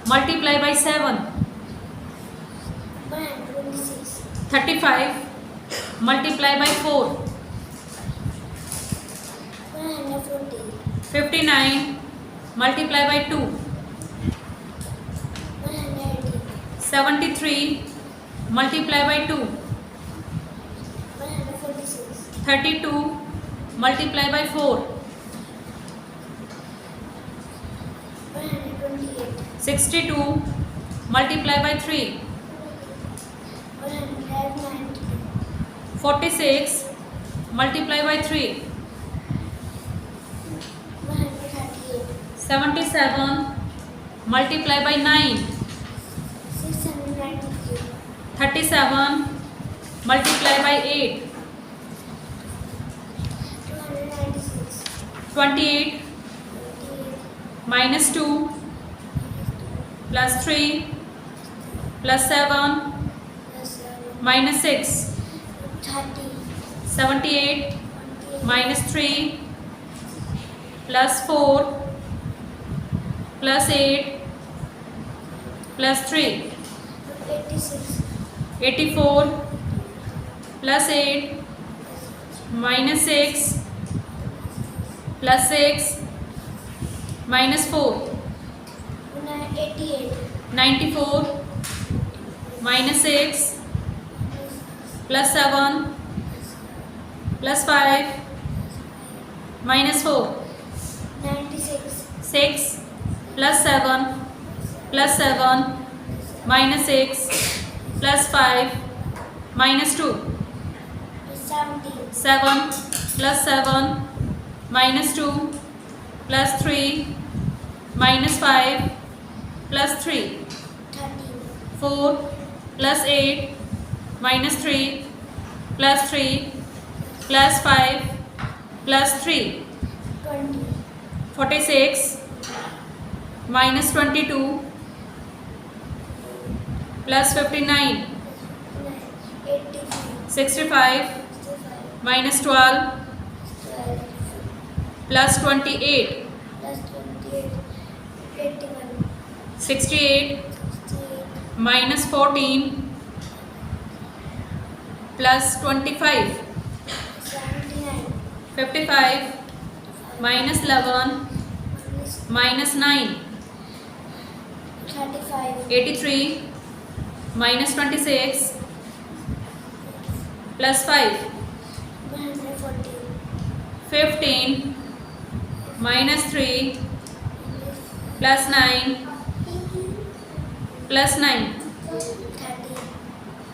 multiply by 7. 126. 35 multiply by 4. 140. 59 multiply by 2. 180. 73 multiply by 2. 146. 32 multiply by 4. 128. 62 multiply by 3. 190. 46 multiply by 3. 138. 77 multiply by 9. 693. 37 multiply by 8. 296. 28 minus 2 plus 3 plus 7 Plus 7. minus 6. 30. 78 minus 3 plus 4 plus 8 plus 3. 86. 84 plus 8 minus 6 plus 6 minus 4. 88. 94 minus 6 plus 7 plus 5 minus 4. 96. 6 plus 7 plus 7 minus 6 plus 5 minus 2. 70. 7 plus 7 minus 2 plus 3 minus 5 plus 3. 13. 4 plus 8 minus 3 plus 3 plus 5 plus 3. 20. 46 minus 22 plus 59. 83. 65 minus 12 12. plus 28. Plus 28. 81. 68 68. minus 14 plus 25. 79. 55 minus 11 minus 9. 35. 83 minus 26 plus 5. 140. 15 minus 3 plus 9 plus 9.